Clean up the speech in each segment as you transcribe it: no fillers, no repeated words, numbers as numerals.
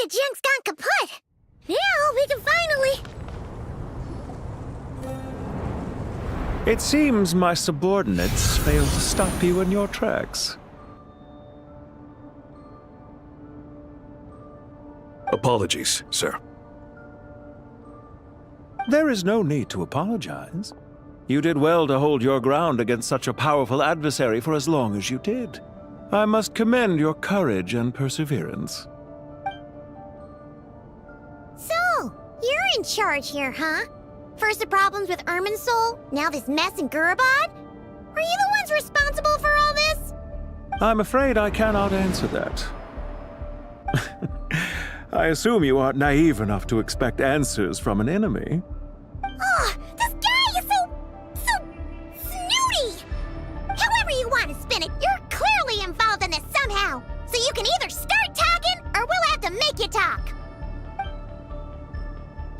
junk's gone kaput. Now we can finally... It seems my subordinates failed to stop you in your tracks. Apologies, sir. There is no need to apologize. You did well to hold your ground against such a powerful adversary for as long as you did. I must commend your courage and perseverance. So, you're in charge here, huh? First the problems with Irminsul, now this mess in Gurabad? Are you the ones responsible for all this? I'm afraid I cannot answer that. I assume you aren't naive enough to expect answers from an enemy. Ugh, this guy is so snooty! However you want to spin it, you're clearly involved in this somehow. So you can either start talking, or we'll have to make you talk.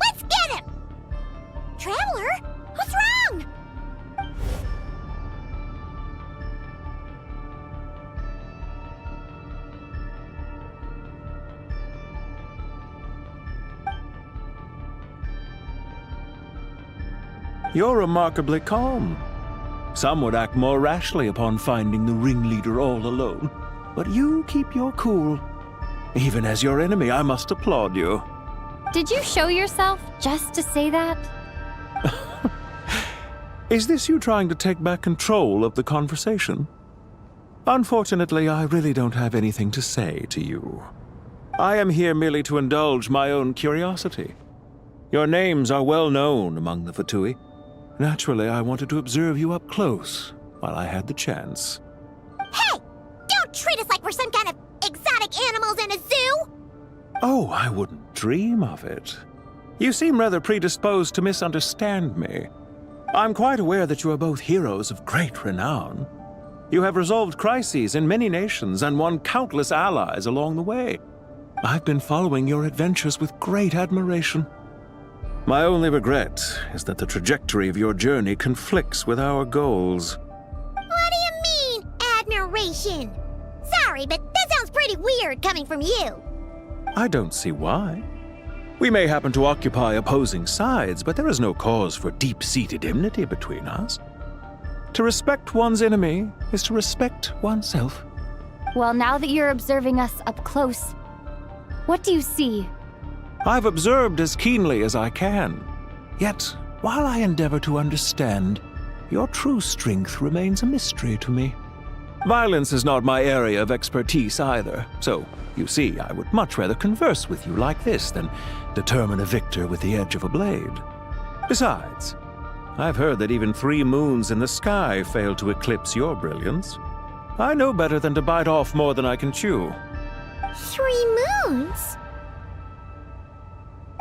Let's get him! Traveler? What's wrong? You're remarkably calm. Some would act more rashly upon finding the ringleader all alone. But you keep your cool. Even as your enemy, I must applaud you. Did you show yourself just to say that? Is this you trying to take back control of the conversation? Unfortunately, I really don't have anything to say to you. I am here merely to indulge my own curiosity. Your names are well known among the Fatui. Naturally, I wanted to observe you up close while I had the chance. Hey! Don't treat us like we're some kind of exotic animals in a zoo! Oh, I wouldn't dream of it. You seem rather predisposed to misunderstand me. I'm quite aware that you are both heroes of great renown. You have resolved crises in many nations and won countless allies along the way. I've been following your adventures with great admiration. My only regret is that the trajectory of your journey conflicts with our goals. What do you mean, admiration? Sorry, but that sounds pretty weird coming from you. I don't see why. We may happen to occupy opposing sides, but there is no cause for deep-seated enmity between us. To respect one's enemy is to respect oneself. Well, now that you're observing us up close, what do you see? I've observed as keenly as I can. Yet, while I endeavor to understand, your true strength remains a mystery to me. Violence is not my area of expertise either, so, you see, I would much rather converse with you like this than determine a victor with the edge of a blade. Besides, I've heard that even 3 moons in the sky fail to eclipse your brilliance. I know better than to bite off more than I can chew. 3 moons?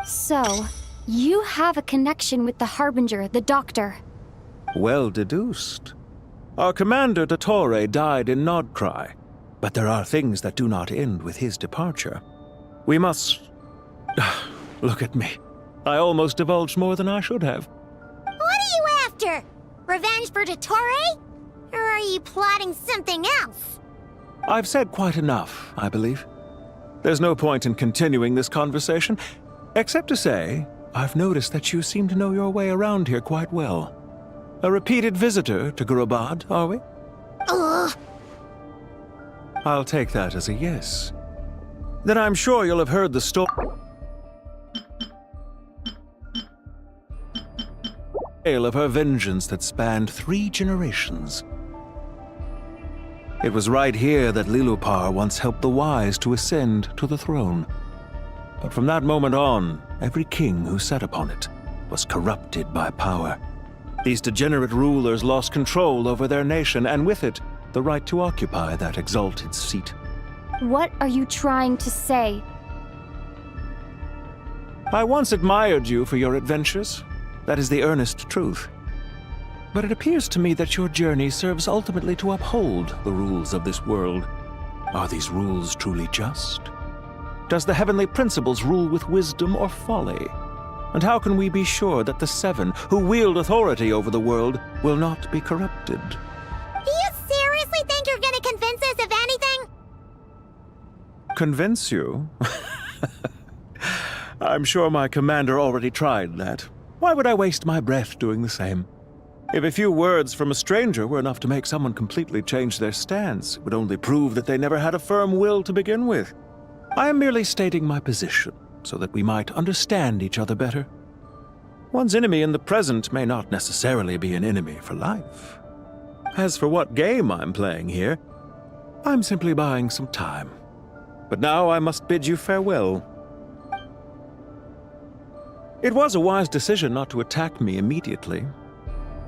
So, you have a connection with the Harbinger, the Doctor. Well deduced. Our commander, Dottore, died in Krai, but there are things that do not end with his departure. We must... Look at me. I almost divulged more than I should have. What are you after? Revenge for Dottore? Or are you plotting something else? I've said quite enough, I believe. There's no point in continuing this conversation, except to say, I've noticed that you seem to know your way around here quite well. A repeated visitor to Gurabad, are we? Ugh. I'll take that as a yes. Then I'm sure you'll have heard the story of her vengeance that spanned 3 generations. It was right here that Lilupar once helped the wise to ascend to the throne. But from that moment on, every king who sat upon it was corrupted by power. These degenerate rulers lost control over their nation, and with it, the right to occupy that exalted seat. What are you trying to say? I once admired you for your adventures. That is the earnest truth. But it appears to me that your journey serves ultimately to uphold the rules of this world. Are these rules truly just? Does the heavenly principles rule with wisdom or folly? And how can we be sure that the 7 who wield authority over the world will not be corrupted? Do you seriously think you're gonna convince us of anything? Convince you? I'm sure my commander already tried that. Why would I waste my breath doing the same? If a few words from a stranger were enough to make someone completely change their stance, it would only prove that they never had a firm will to begin with. I am merely stating my position, so that we might understand each other better. One's enemy in the present may not necessarily be an enemy for life. As for what game I'm playing here, I'm simply buying some time. But now I must bid you farewell. It was a wise decision not to attack me immediately.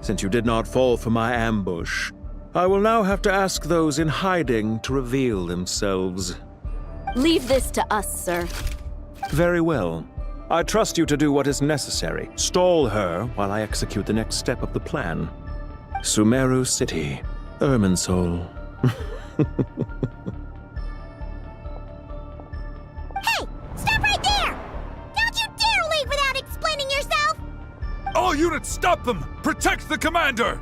Since you did not fall for my ambush, I will now have to ask those in hiding to reveal themselves. Leave this to us, sir. Very well. I trust you to do what is necessary. Stall her while I execute the next step of the plan. Sumeru City, Irminsul. Hey! Stop right there! Don't you dare leave without explaining yourself! All units, stop them! Protect the commander!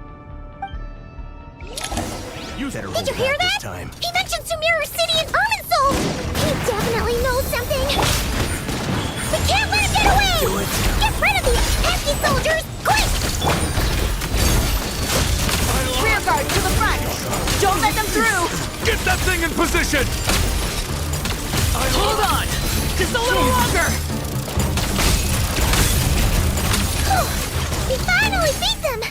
Did you hear that? He mentioned Sumeru City and Irminsul! He definitely knows something! We can't let him get away! Do it! Get rid of these pesky soldiers! Quick! Rear guard to the front! Don't let them through! Get that thing in position! Hold on! Just a little longer! We finally beat them!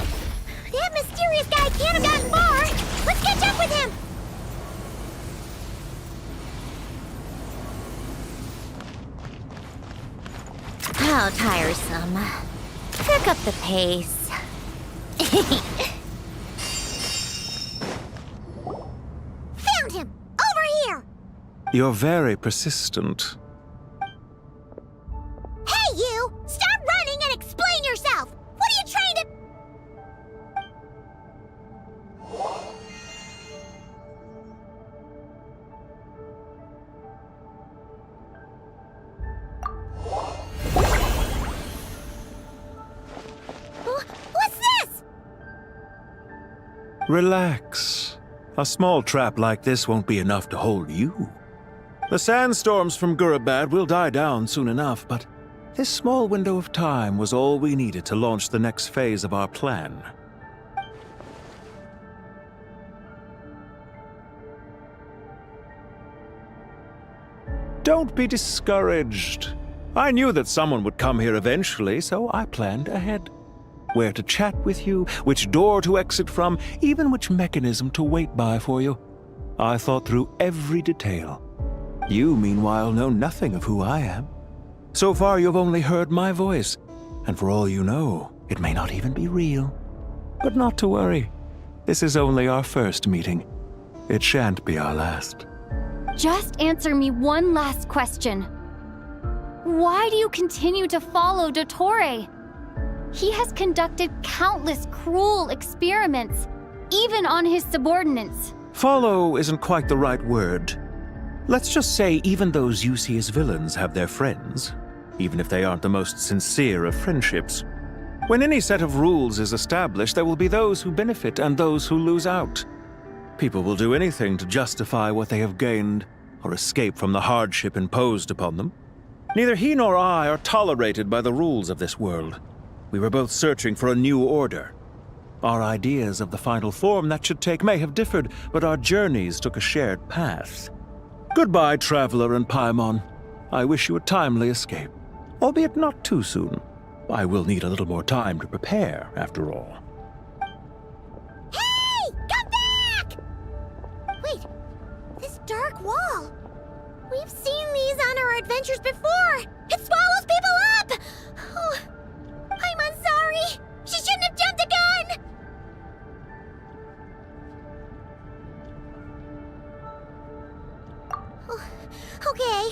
That mysterious guy can't have gotten far! Let's catch up with him! How tiresome. Pick up the pace. Found him! Over here! You're very persistent. Hey, you! Stop running and explain yourself! What are you trying to... What's this? Relax. A small trap like this won't be enough to hold you. The sandstorms from Gurabad will die down soon enough, but this small window of time was all we needed to launch the next phase of our plan. Don't be discouraged. I knew that someone would come here eventually, so I planned ahead. Where to chat with you, which door to exit from, even which mechanism to wait by for you. I thought through every detail. You, meanwhile, know nothing of who I am. So far, you've only heard my voice, and for all you know, it may not even be real. But not to worry. This is only our first meeting. It shan't be our last. Just answer me one last question. Why do you continue to follow Dottore? He has conducted countless cruel experiments, even on his subordinates. Follow isn't quite the right word. Let's just say even those you see as villains have their friends, even if they aren't the most sincere of friendships. When any set of rules is established, there will be those who benefit and those who lose out. People will do anything to justify what they have gained or escape from the hardship imposed upon them. Neither he nor I are tolerated by the rules of this world. We were both searching for a new order. Our ideas of the final form that should take may have differed, but our journeys took a shared path. Goodbye, Traveler and Paimon. I wish you a timely escape, albeit not too soon. I will need a little more time to prepare, after all. Hey! Come back! Wait, this dark wall. We've seen these on our adventures before. It swallows people up! Oh, I'm sorry. She shouldn't have jumped the gun! Oh, okay.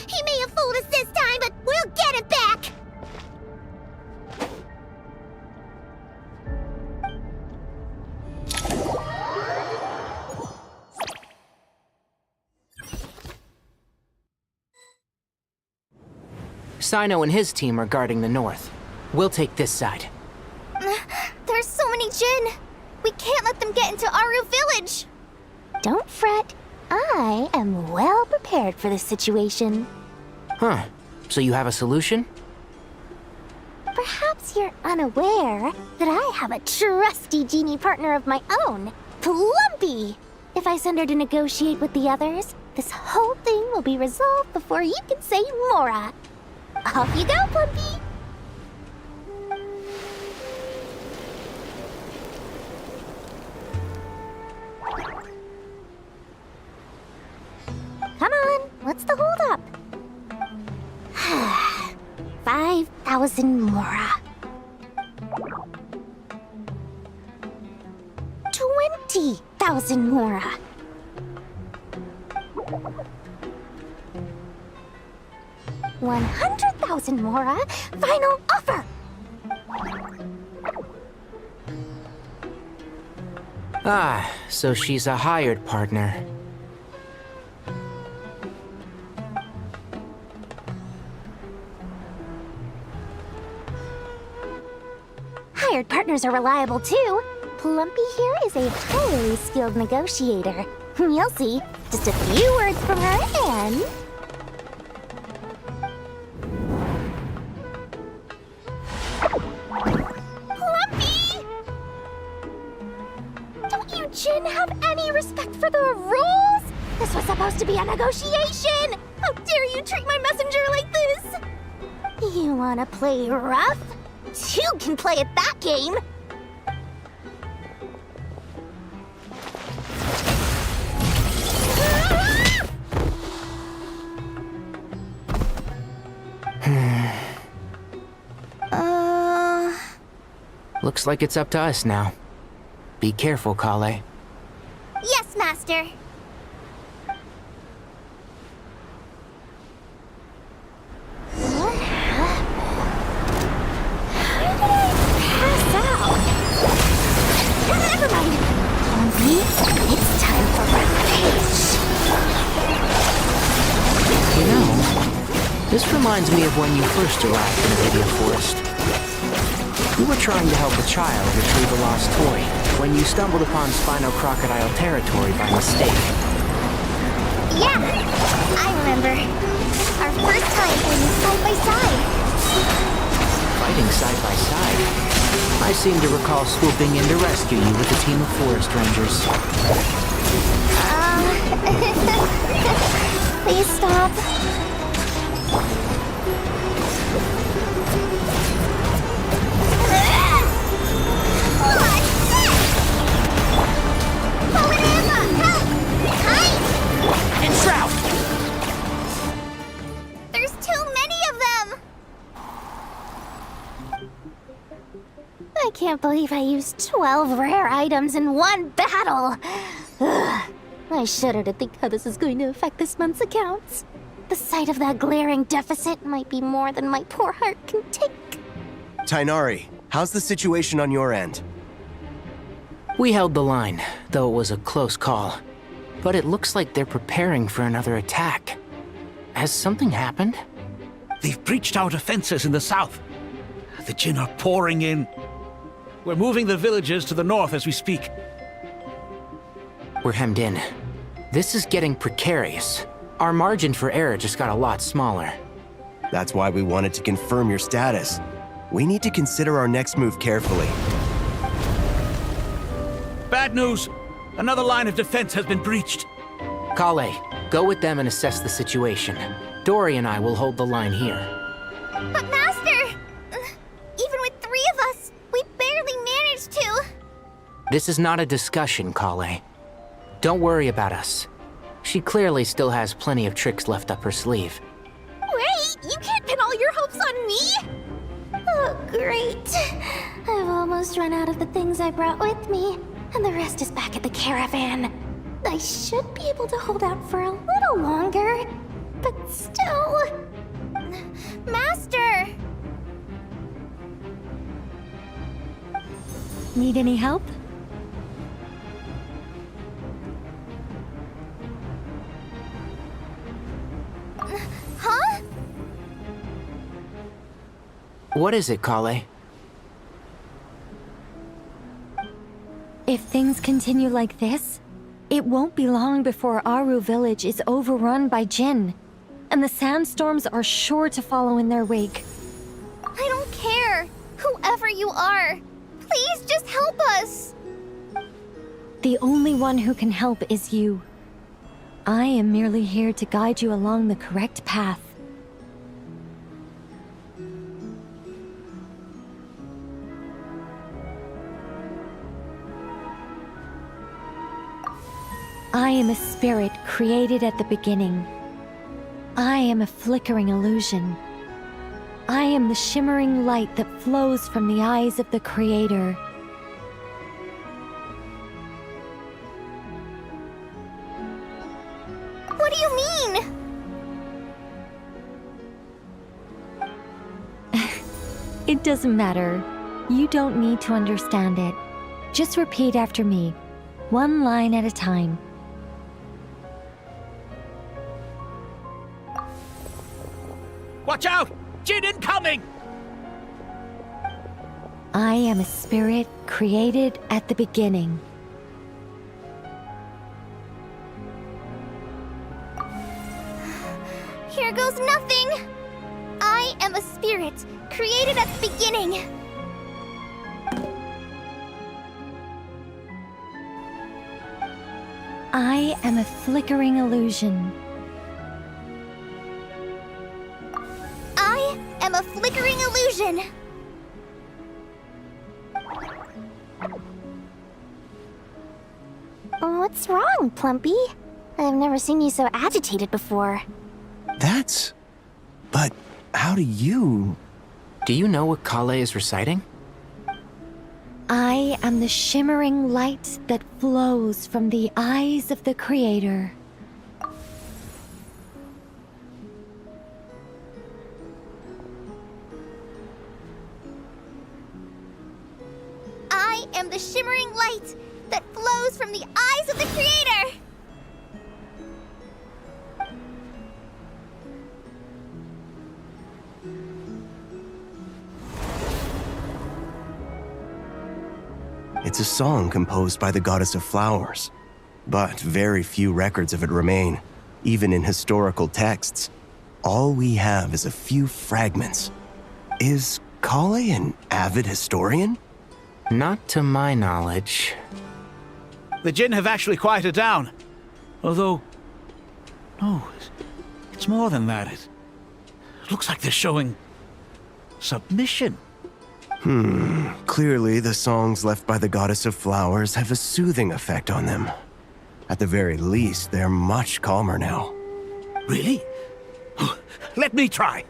He may have fooled us this time, but we'll get him back! Sino and his team are guarding the north. We'll take this side. There's so many Jin. We can't let them get into Aru Village. Don't fret. I am well prepared for this situation. Huh. So you have a solution? Perhaps you're unaware that I have a trusty genie partner of my own, Plumpy. If I send her to negotiate with the others, this whole thing will be resolved before you can say Mora. Off you go, Plumpy. Come on, what's the holdup? 5,000 Mora. 20,000 Mora. 100,000 Mora. Final offer. Ah, so she's a hired partner. Hired partners are reliable too. Plumpy here is a highly skilled negotiator. You'll see. Just a few words from her and... Plumpy! Don't you, Jin, have any respect for the rules? This was supposed to be a negotiation! How dare you treat my messenger like this? You wanna play rough? Two can play at that game! Looks like it's up to us now. Be careful, Kale. Yes, Master. What happened? How did I pass out? Never mind. Plumpy, it's time for rampage. You know, this reminds me of when you first arrived in the Video Forest. You were trying to help a child retrieve a lost toy when you stumbled upon Spino Crocodile territory by mistake. Yeah, I remember. Our first time fighting side by side. Fighting side by side? I seem to recall swooping in to rescue you with a team of forest rangers. Please stop. Enshroud! There's too many of them! I can't believe I used 12 rare items in one battle! Ugh. I shudder to think how this is going to affect this month's accounts. The sight of that glaring deficit might be more than my poor heart can take. Tainari, how's the situation on your end? We held the line, though it was a close call. But it looks like they're preparing for another attack. Has something happened? They've breached our defenses in the south. The Jin are pouring in. We're moving the villagers to the north as we speak. We're hemmed in. This is getting precarious. Our margin for error just got a lot smaller. That's why we wanted to confirm your status. We need to consider our next move carefully. Bad news! Another line of defense has been breached. Kale, go with them and assess the situation. Dory and I will hold the line here. But Master! Even with 3 of us, we barely managed to. This is not a discussion, Kale. Don't worry about us. She clearly still has plenty of tricks left up her sleeve. Wait, you can't pin all your hopes on me? Oh, great. I've almost run out of the things I brought with me, and the rest is back at the caravan. I should be able to hold out for a little longer, but still... Master! Need any help? Huh? What is it, Kale? If things continue like this, it won't be long before Aru village is overrun by Jin. and the sandstorms are sure to follow in their wake. I don't care. Whoever you are, please just help us. The only one who can help is you. I am merely here to guide you along the correct path. I am a spirit created at the beginning. I am a flickering illusion. I am the shimmering light that flows from the eyes of the Creator. What do you mean? It doesn't matter. You don't need to understand it. Just repeat after me, one line at a time. Watch out! Jin incoming! I am a spirit created at the beginning. Here goes nothing. I am a spirit created at the beginning. I am a flickering illusion. I am a flickering illusion. What's wrong, Plumpy? I've never seen you so agitated before. But how do you... Do you know what Kale is reciting? I am the shimmering light that flows from the eyes of the Creator. I am the shimmering light that flows from the eyes of the Creator. It's a song composed by the goddess of flowers, but very few records of it remain, even in historical texts. All we have is a few fragments. Is Kale an avid historian? Not to my knowledge. The Jin have actually quieted down. Although... No, it's more than that. It looks like they're showing... submission. Clearly, the songs left by the goddess of flowers have a soothing effect on them. At the very least, they're much calmer now. Really? Let me try.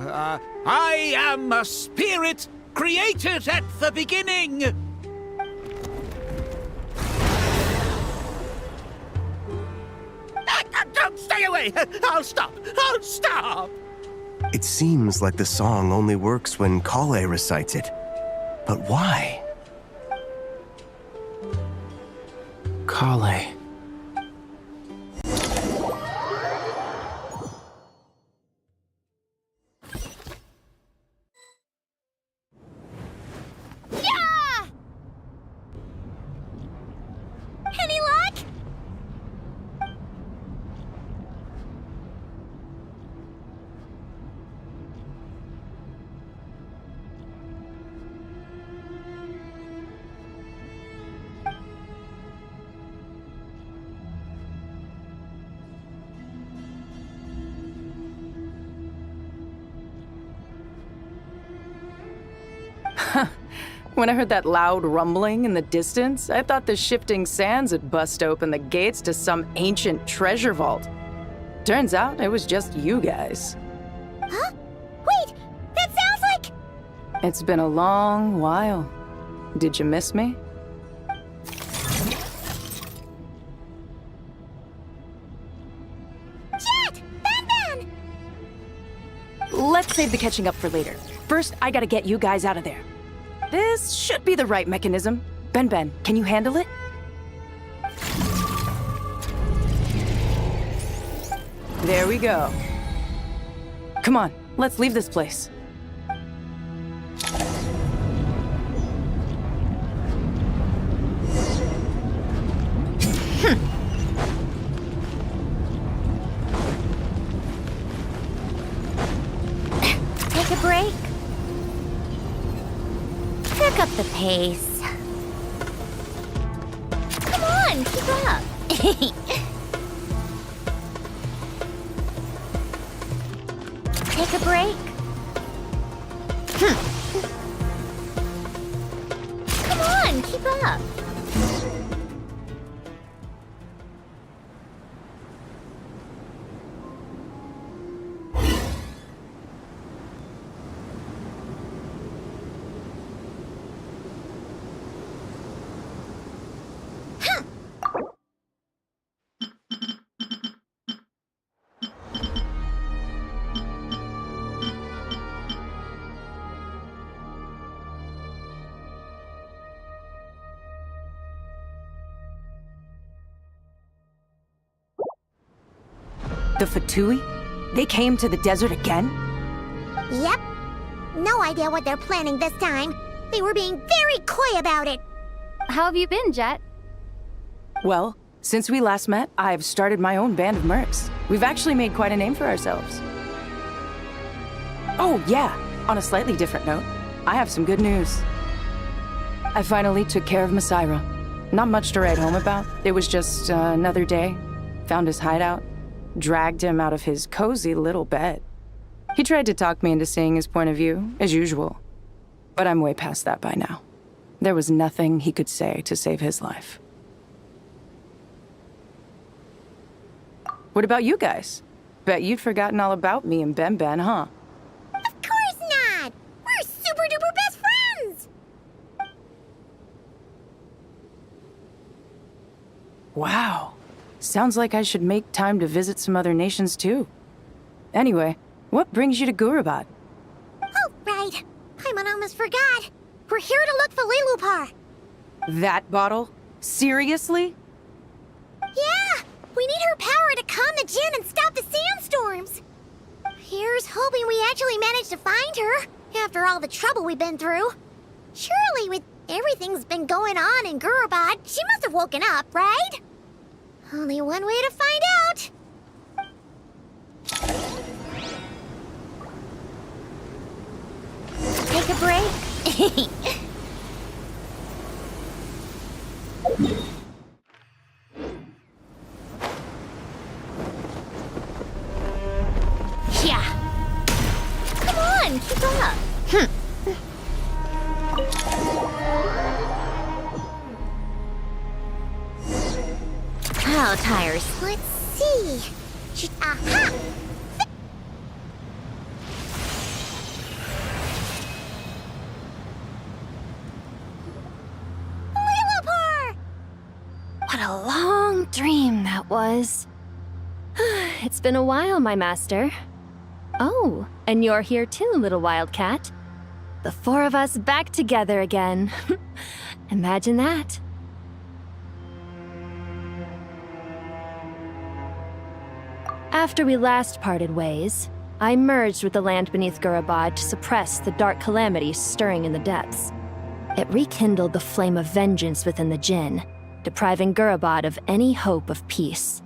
I am a spirit created at the beginning. Stay away! I'll stop! I'll stop! It seems like the song only works when Kale recites it. But why? Kale. Yeah! Any luck? When I heard that loud rumbling in the distance, I thought the shifting sands had bust open the gates to some ancient treasure vault. Turns out it was just you guys. Huh? Wait, that sounds like... It's been a long while. Did you miss me? Jet! Ben! Let's save the catching up for later. First, I gotta get you guys out of there. This should be the right mechanism. Ben, can you handle it? There we go. Come on, let's leave this place. Pick up the pace. Come on, keep up. Take a break. Come on, keep up. The Fatui? They came to the desert again? Yep. No idea what they're planning this time. They were being very coy about it. How have you been, Jet? Well, since we last met, I've started my own band of mercs. We've actually made quite a name for ourselves. Oh, yeah. On a slightly different note, I have some good news. I finally took care of Masaira. Not much to write home about. It was just another day. Found his hideout. Dragged him out of his cozy little bed. He tried to talk me into seeing his point of view, as usual. But I'm way past that by now. There was nothing he could say to save his life. What about you guys? Bet you'd forgotten all about me and Ben Ben, huh? Of course not! We're super duper best friends! Wow. Sounds like I should make time to visit some other nations too. Anyway, what brings you to Gurabad? Oh, right. I almost forgot. We're here to look for Lilupar. That bottle? Seriously? Yeah! We need her power to calm the Jinn and stop the sandstorms. Here's hoping we actually manage to find her, after all the trouble we've been through. Surely, with everything's been going on in Gurabad, she must have woken up, right? Only one way to find out. Take a break. Yeah. Come on, keep up. Oh, tires. Let's see. Aha! Lilupar! What a long dream that was. It's been a while, my master. Oh, and you're here too, little wildcat. The four of us back together again. Imagine that. After we last parted ways, I merged with the land beneath Gurabad to suppress the dark calamity stirring in the depths. It rekindled the flame of vengeance within the Jinn, depriving Gurabad of any hope of peace.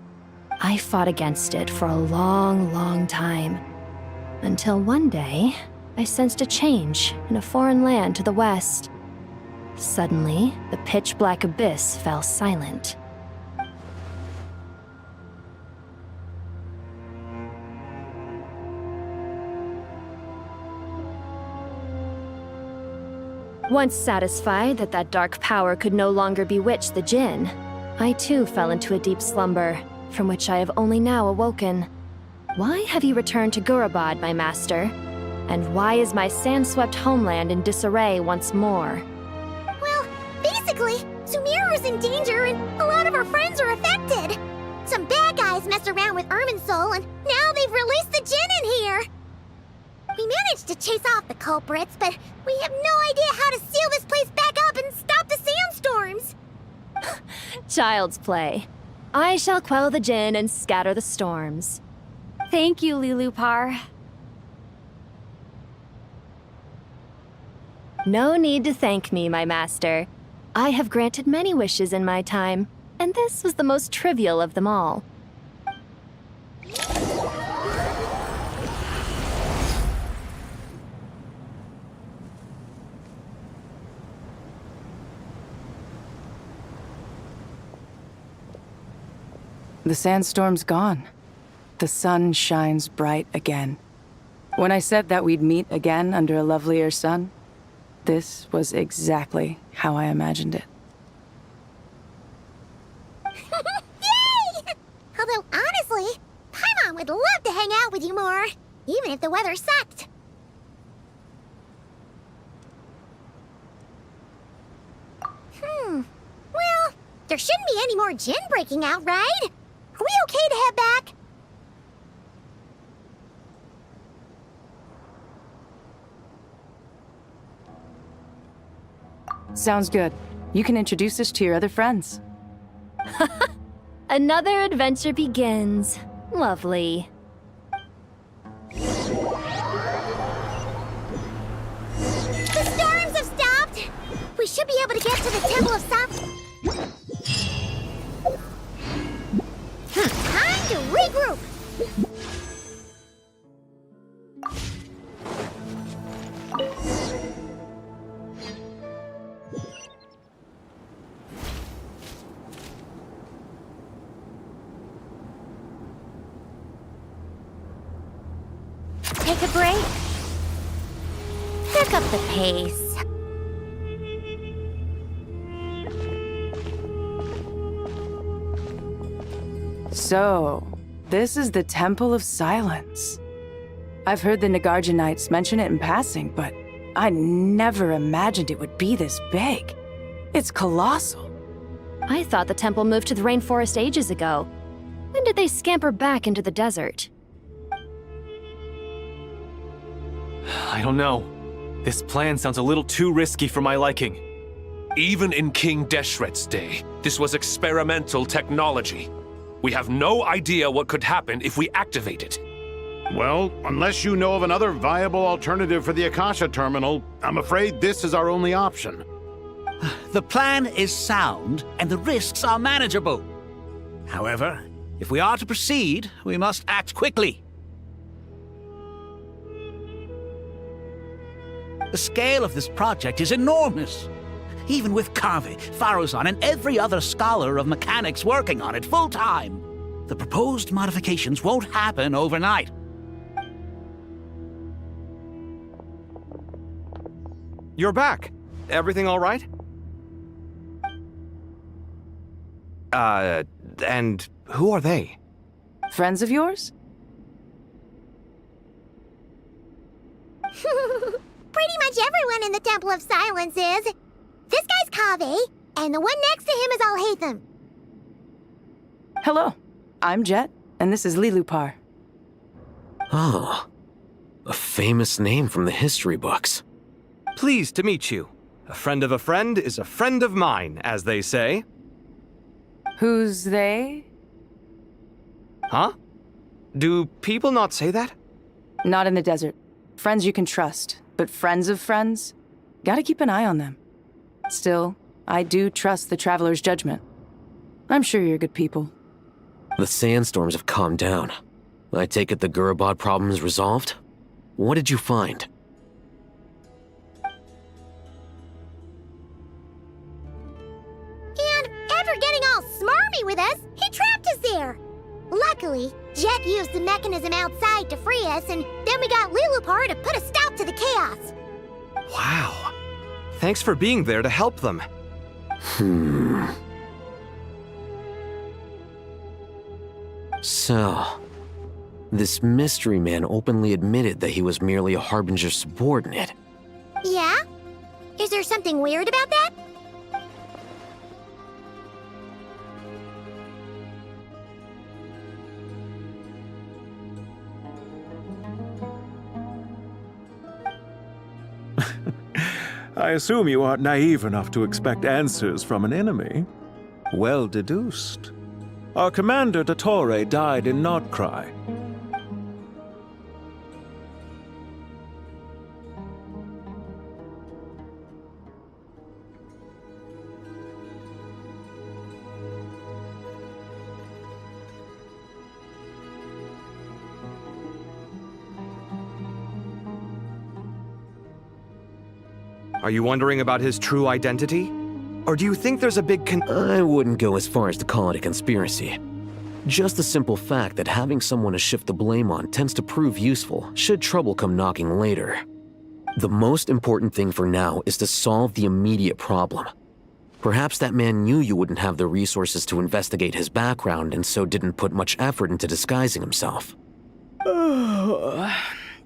I fought against it for a long, long time, until one day, I sensed a change in a foreign land to the west. Suddenly, the pitch-black abyss fell silent. Once satisfied that that dark power could no longer bewitch the Jinn, I too fell into a deep slumber, from which I have only now awoken. Why have you returned to Gurabad, my master? And why is my sand-swept homeland in disarray once more? Well, basically, Sumeru's in danger and a lot of our friends are affected. Some bad guys messed around with Irminsul and now they've released the Jinn in here. We managed to chase off the culprits, but we have no idea how to seal this place back up and stop the sandstorms. Child's play. I shall quell the Jinn and scatter the storms. Thank you, Lilupar. No need to thank me, my master. I have granted many wishes in my time, and this was the most trivial of them all. The sandstorm's gone. The sun shines bright again. When I said that we'd meet again under a lovelier sun, this was exactly how I imagined it. Yay! Although, honestly, Paimon would love to hang out with you more, even if the weather sucked. Well, there shouldn't be any more gin breaking out, right? Are we okay to head back? Sounds good. You can introduce us to your other friends. Another adventure begins. Lovely. The storms have stopped! We should be able to get to the Temple of Time to regroup! Take a break. Pick up the pace. So, this is the Temple of Silence. I've heard the Nagarjanites mention it in passing, but I never imagined it would be this big. It's colossal. I thought the temple moved to the rainforest ages ago. When did they scamper back into the desert? I don't know. This plan sounds a little too risky for my liking. Even in King Deshret's day, this was experimental technology. We have no idea what could happen if we activate it. Well, unless you know of another viable alternative for the Akasha terminal, I'm afraid this is our only option. The plan is sound, and the risks are manageable. However, if we are to proceed, we must act quickly. The scale of this project is enormous. Even with Kaveh, Faruzan, and every other scholar of mechanics working on it full-time, the proposed modifications won't happen overnight. You're back. Everything all right? And who are they? Friends of yours? Pretty much everyone in the Temple of Silence is. This guy's Kaveh, and the one next to him is Alhaitham. Hello, I'm Jet, and this is Lilupar. Oh, a famous name from the history books. Pleased to meet you. A friend of a friend is a friend of mine, as they say. Who's they? Huh? Do people not say that? Not in the desert. Friends you can trust, but friends of friends? Gotta keep an eye on them. Still, I do trust the Traveler's judgment. I'm sure you're good people. The sandstorms have calmed down. I take it the Gurabad problem is resolved? What did you find? And after getting all smarmy with us, he trapped us there. Luckily, Jet used the mechanism outside to free us, and then we got Lilupar to put a stop to the chaos. Wow. Thanks for being there to help them. So, this mystery man openly admitted that he was merely a Harbinger subordinate. Yeah? Is there something weird about that? I assume you aren't naive enough to expect answers from an enemy. Well deduced. Our commander, Dottore, died in Krai. Are you wondering about his true identity? Or do you think there's a big I wouldn't go as far as to call it a conspiracy. Just the simple fact that having someone to shift the blame on tends to prove useful should trouble come knocking later. The most important thing for now is to solve the immediate problem. Perhaps that man knew you wouldn't have the resources to investigate his background and so didn't put much effort into disguising himself.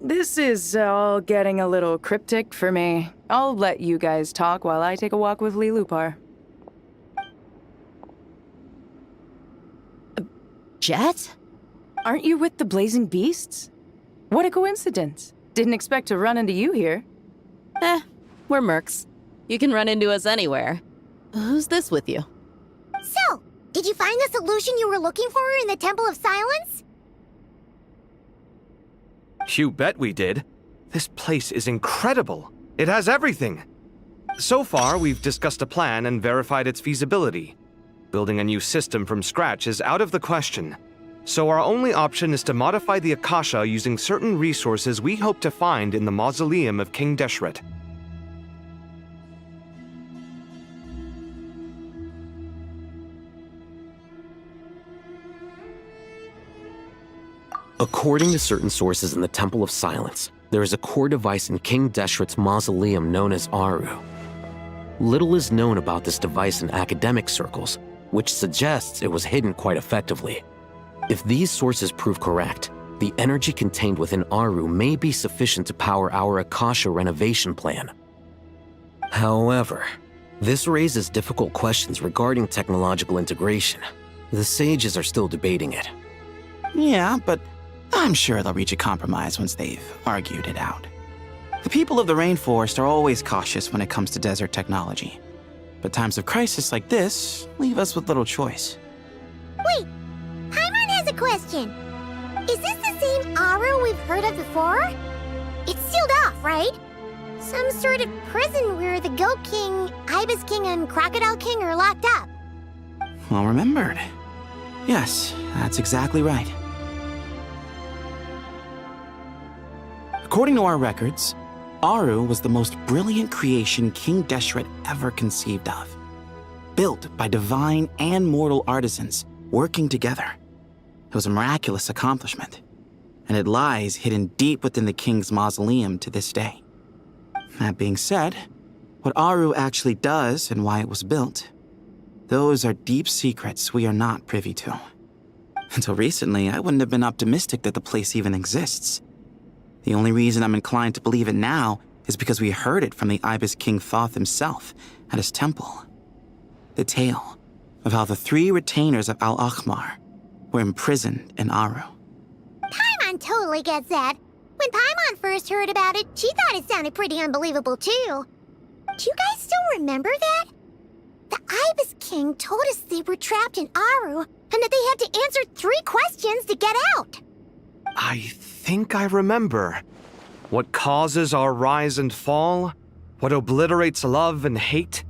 This is all getting a little cryptic for me. I'll let you guys talk while I take a walk with Lee Lupar. Jet? Aren't you with the Blazing Beasts? What a coincidence. Didn't expect to run into you here. We're mercs. You can run into us anywhere. Who's this with you? So, did you find the solution you were looking for in the Temple of Silence? You bet we did. This place is incredible. It has everything. So far, we've discussed a plan and verified its feasibility. Building a new system from scratch is out of the question. So our only option is to modify the Akasha using certain resources we hope to find in the mausoleum of King Deshret. According to certain sources in the Temple of Silence, there is a core device in King Deshret's mausoleum known as Aru. Little is known about this device in academic circles, which suggests it was hidden quite effectively. If these sources prove correct, the energy contained within Aru may be sufficient to power our Akasha renovation plan. However, this raises difficult questions regarding technological integration. The sages are still debating it. Yeah, but I'm sure they'll reach a compromise once they've argued it out. The people of the rainforest are always cautious when it comes to desert technology. But times of crisis like this leave us with little choice. Wait, Paimon has a question. Is this the same Aru we've heard of before? It's sealed off, right? Some sort of prison where the Goat King, Ibis King, and Crocodile King are locked up. Well remembered. Yes, that's exactly right. According to our records, Aru was the most brilliant creation King Deshret ever conceived of. Built by divine and mortal artisans working together. It was a miraculous accomplishment, and it lies hidden deep within the king's mausoleum to this day. That being said, what Aru actually does and why it was built, those are deep secrets we are not privy to. Until recently, I wouldn't have been optimistic that the place even exists. The only reason I'm inclined to believe it now is because we heard it from the Ibis King Thoth himself at his temple. The tale of how the 3 retainers of Al-Akhmar were imprisoned in Aru. Paimon totally gets that. When Paimon first heard about it, she thought it sounded pretty unbelievable too. Do you guys still remember that? The Ibis King told us they were trapped in Aru and that they had to answer 3 questions to get out. I think I remember. What causes our rise and fall? What obliterates love and hate?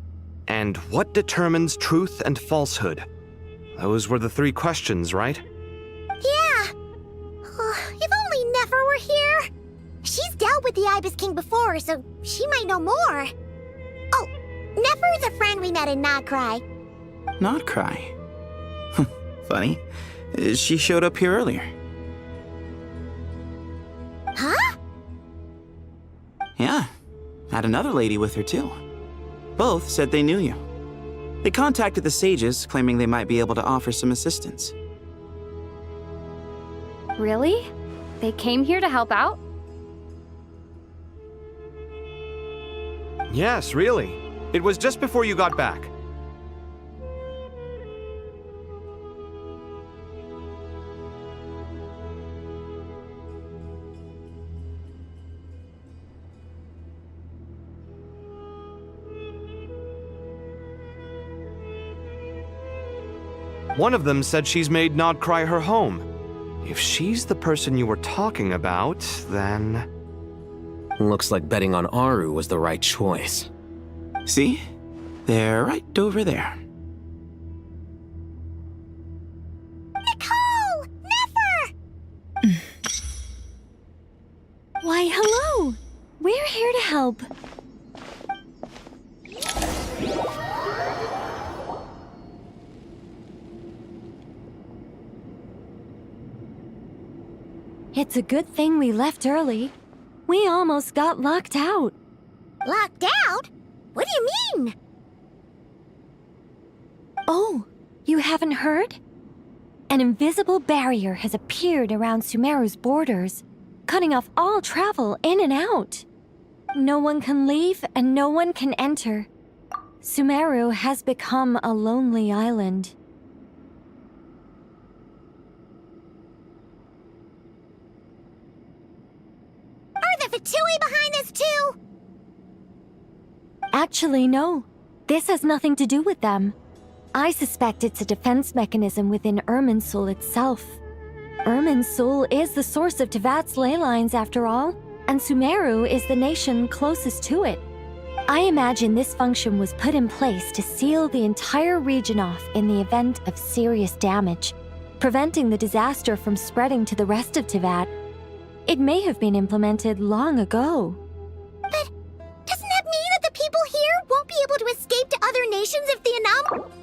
And what determines truth and falsehood? Those were the 3 questions, right? Yeah. If only Nefer were here. She's dealt with the Ibis King before, so she might know more. Oh, Nefer is a friend we met in Krai. Not Krai. Funny. She showed up here earlier. Huh? Yeah. Had another lady with her too. Both said they knew you. They contacted the sages, claiming they might be able to offer some assistance. Really? They came here to help out? Yes, really. It was just before you got back. One of them said she's made Nod Krai her home. If she's the person you were talking about, then... Looks like betting on Aru was the right choice. See? They're right over there. Nicole! Nefer! Why, hello! We're here to help. It's a good thing we left early. We almost got locked out. Locked out? What do you mean? Oh, you haven't heard? An invisible barrier has appeared around Sumeru's borders, cutting off all travel in and out. No one can leave and no one can enter. Sumeru has become a lonely island. Are the Fatui behind this too? Actually, no. This has nothing to do with them. I suspect it's a defense mechanism within Irminsul itself. Irminsul is the source of Tevat's ley lines, after all, and Sumeru is the nation closest to it. I imagine this function was put in place to seal the entire region off in the event of serious damage, preventing the disaster from spreading to the rest of Tevat. It may have been implemented long ago. But doesn't that mean that the people here won't be able to escape to other nations if the anomaly...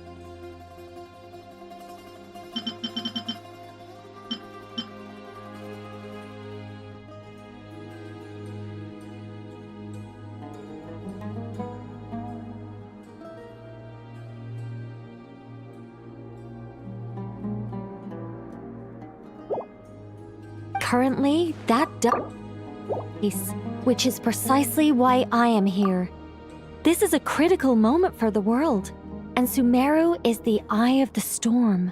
Currently, that does, which is precisely why I am here. This is a critical moment for the world, and Sumeru is the eye of the storm.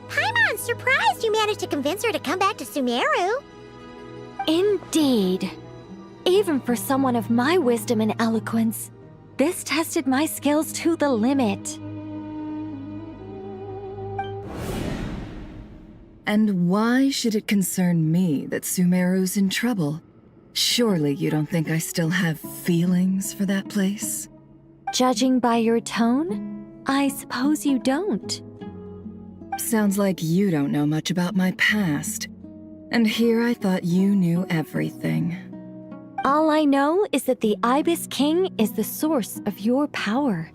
Paimon's surprised you managed to convince her to come back to Sumeru. Indeed. Even for someone of my wisdom and eloquence, this tested my skills to the limit. And why should it concern me that Sumeru's in trouble? Surely you don't think I still have feelings for that place? Judging by your tone, I suppose you don't. Sounds like you don't know much about my past. And here I thought you knew everything. All I know is that the Ibis King is the source of your power.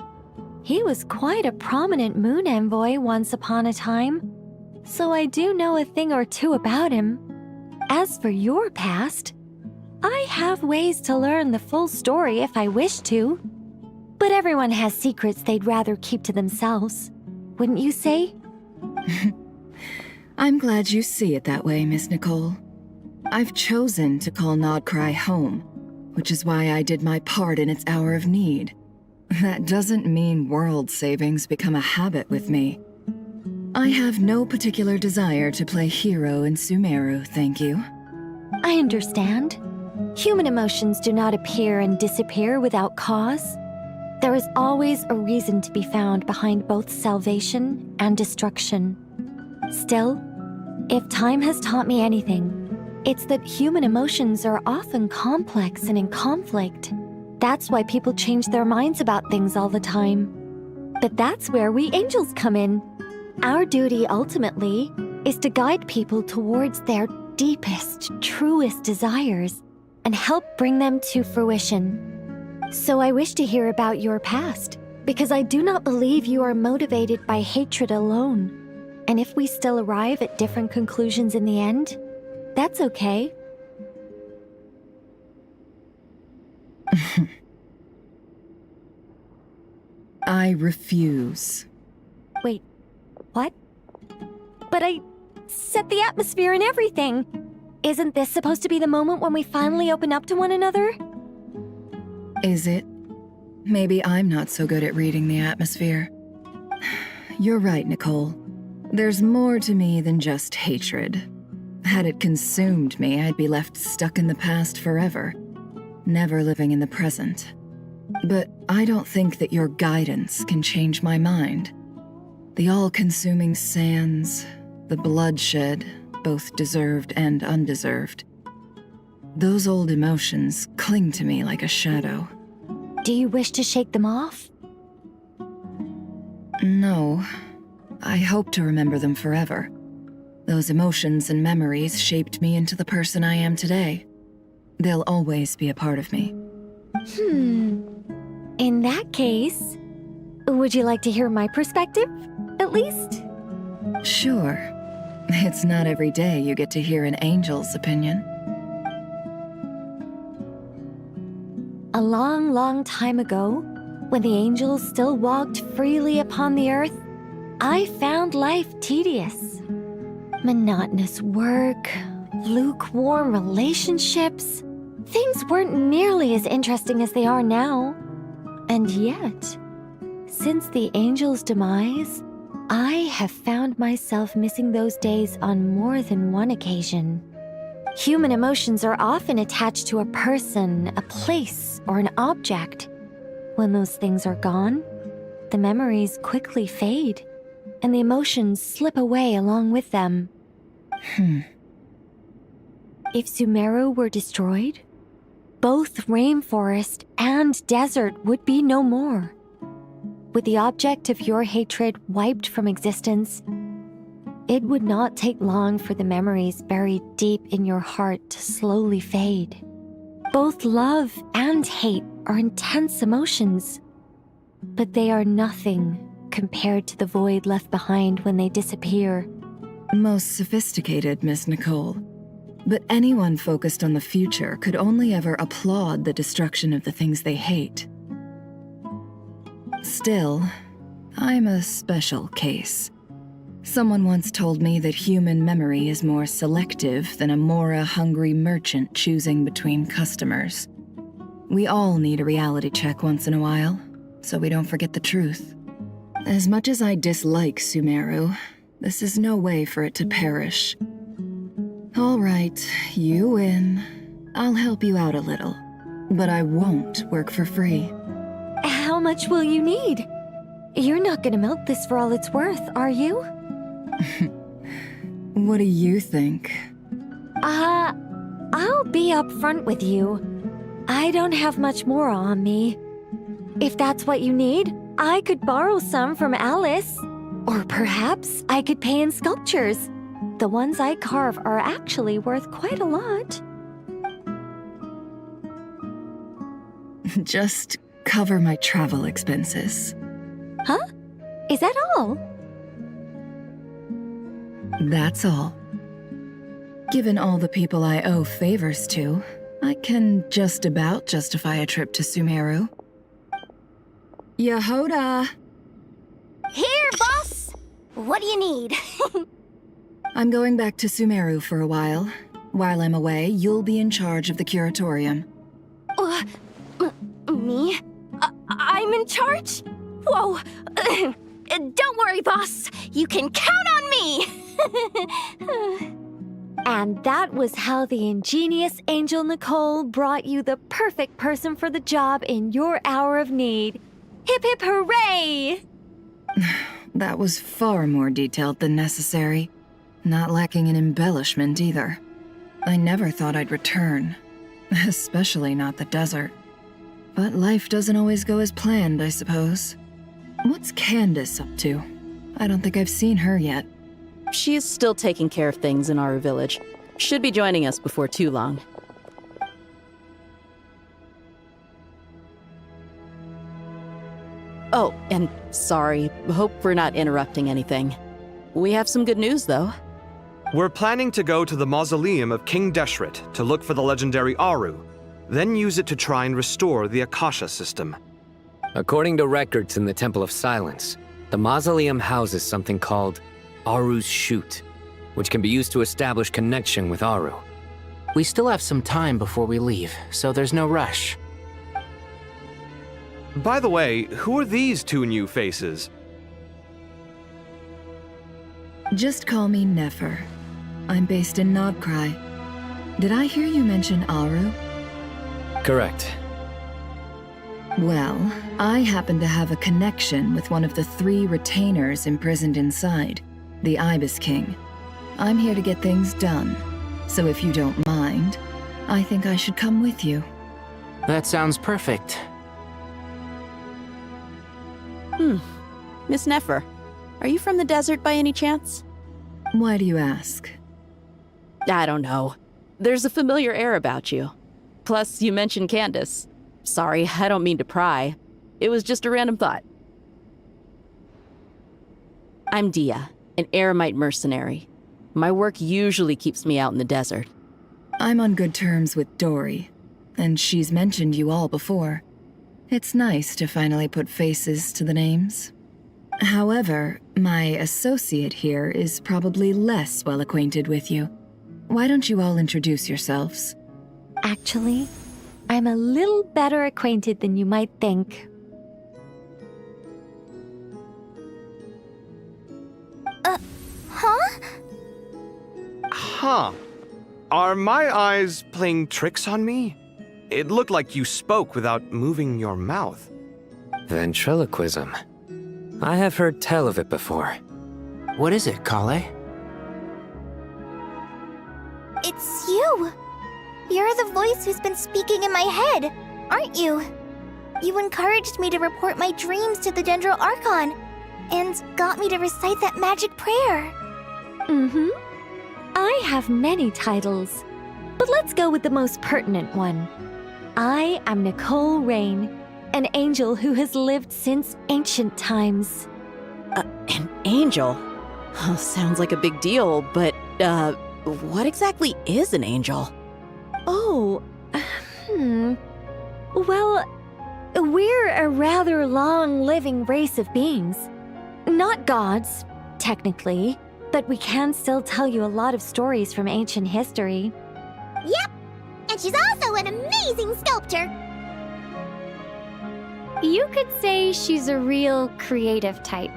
He was quite a prominent moon envoy once upon a time, so I do know a thing or two about him. As for your past, I have ways to learn the full story if I wish to. But everyone has secrets they'd rather keep to themselves, wouldn't you say? I'm glad you see it that way, Miss Nicole. I've chosen to call Krai home, which is why I did my part in its hour of need. That doesn't mean world savings become a habit with me. I have no particular desire to play hero in Sumeru, thank you. I understand. Human emotions do not appear and disappear without cause. There is always a reason to be found behind both salvation and destruction. Still, if time has taught me anything, it's that human emotions are often complex and in conflict. That's why people change their minds about things all the time. But that's where we angels come in. Our duty, ultimately, is to guide people towards their deepest, truest desires and help bring them to fruition. So I wish to hear about your past, because I do not believe you are motivated by hatred alone. And if we still arrive at different conclusions in the end, that's okay. I refuse. Wait, what? But I set the atmosphere and everything. Isn't this supposed to be the moment when we finally open up to one another? Is it? Maybe I'm not so good at reading the atmosphere. You're right, Nicole. There's more to me than just hatred. Had it consumed me, I'd be left stuck in the past forever, never living in the present. But I don't think that your guidance can change my mind. The all-consuming sands, the bloodshed, both deserved and undeserved. Those old emotions cling to me like a shadow. Do you wish to shake them off? No. I hope to remember them forever. Those emotions and memories shaped me into the person I am today. They'll always be a part of me. In that case, would you like to hear my perspective, at least? Sure. It's not every day you get to hear an angel's opinion. A long, long time ago, when the angels still walked freely upon the earth, I found life tedious. Monotonous work, lukewarm relationships. Things weren't nearly as interesting as they are now. And yet, since the angels' demise, I have found myself missing those days on more than one occasion. Human emotions are often attached to a person, a place, or an object. When those things are gone, the memories quickly fade, and the emotions slip away along with them. If Sumeru were destroyed, both rainforest and desert would be no more. With the object of your hatred wiped from existence, it would not take long for the memories buried deep in your heart to slowly fade. Both love and hate are intense emotions, but they are nothing compared to the void left behind when they disappear. Most sophisticated, Miss Nicole. But anyone focused on the future could only ever applaud the destruction of the things they hate. Still, I'm a special case. Someone once told me that human memory is more selective than a Mora-hungry merchant choosing between customers. We all need a reality check once in a while, so we don't forget the truth. As much as I dislike Sumeru, this is no way for it to perish. All right, you win. I'll help you out a little, but I won't work for free. How much will you need? You're not gonna milk this for all it's worth, are you? What do you think? I'll be upfront with you. I don't have much more on me. If that's what you need, I could borrow some from Alice. Or perhaps I could pay in sculptures. The ones I carve are actually worth quite a lot. Just cover my travel expenses. Huh? Is that all? That's all. Given all the people I owe favors to, I can just about justify a trip to Sumeru. Yehoda! Here, boss! What do you need? I'm going back to Sumeru for a while. While I'm away, you'll be in charge of the curatorium. Me? I'm in charge? Whoa! Don't worry, boss. You can count on me! And that was how the ingenious Angel Nicole brought you the perfect person for the job in your hour of need. Hip hip hooray! That was far more detailed than necessary. Not lacking in embellishment either. I never thought I'd return. Especially not the desert. But life doesn't always go as planned, I suppose. What's Candace up to? I don't think I've seen her yet. She is still taking care of things in our village. Should be joining us before too long. Oh, and sorry. Hope we're not interrupting anything. We have some good news, though. We're planning to go to the mausoleum of King Deshret to look for the legendary Aru, then use it to try and restore the Akasha system. According to records in the Temple of Silence, the mausoleum houses something called Aru's Chute, which can be used to establish connection with Aru. We still have some time before we leave, so there's no rush. By the way, who are these two new faces? Just call me Nefer. I'm based in Krai. Did I hear you mention Aru? Correct. Well, I happen to have a connection with one of the 3 retainers imprisoned inside, the Ibis King. I'm here to get things done, so if you don't mind, I think I should come with you. That sounds perfect. Miss Nefer, are you from the desert by any chance? Why do you ask? I don't know. There's a familiar air about you. Plus, you mentioned Candace. Sorry, I don't mean to pry. It was just a random thought. I'm Dia, an Eremite mercenary. My work usually keeps me out in the desert. I'm on good terms with Dory, and she's mentioned you all before. It's nice to finally put faces to the names. However, my associate here is probably less well acquainted with you. Why don't you all introduce yourselves? Actually, I'm a little better acquainted than you might think. Huh? Huh. Are my eyes playing tricks on me? It looked like you spoke without moving your mouth. Ventriloquism. I have heard tell of it before. What is it, Kale? It's you! You're the voice who's been speaking in my head, aren't you? You encouraged me to report my dreams to the Dendro Archon, and got me to recite that magic prayer. Mm-hmm. I have many titles, but let's go with the most pertinent one. I am Nicole Rain, an angel who has lived since ancient times. An angel? Oh, sounds like a big deal, but, what exactly is an angel? Oh, Well, we're a rather long-living race of beings. Not gods, technically, but we can still tell you a lot of stories from ancient history. Yep! And she's also an amazing sculptor! You could say she's a real creative type.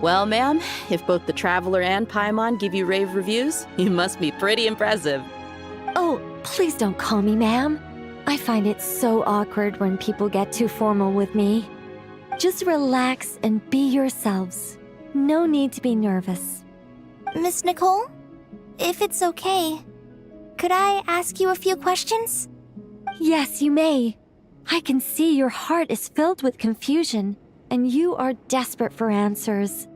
Well, ma'am, if both the Traveler and Paimon give you rave reviews, you must be pretty impressive. Oh, please don't call me ma'am. I find it so awkward when people get too formal with me. Just relax and be yourselves. No need to be nervous. Miss Nicole, if it's okay, could I ask you a few questions? Yes, you may. I can see your heart is filled with confusion, and you are desperate for answers.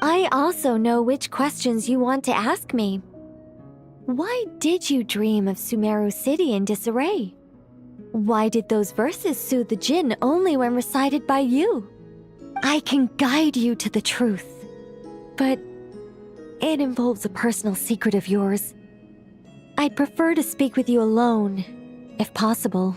I also know which questions you want to ask me. Why did you dream of Sumeru City in disarray? Why did those verses soothe the Jinn only when recited by you? I can guide you to the truth, but it involves a personal secret of yours. I'd prefer to speak with you alone, if possible.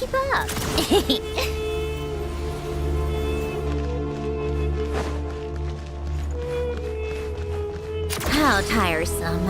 Keep up. How tiresome.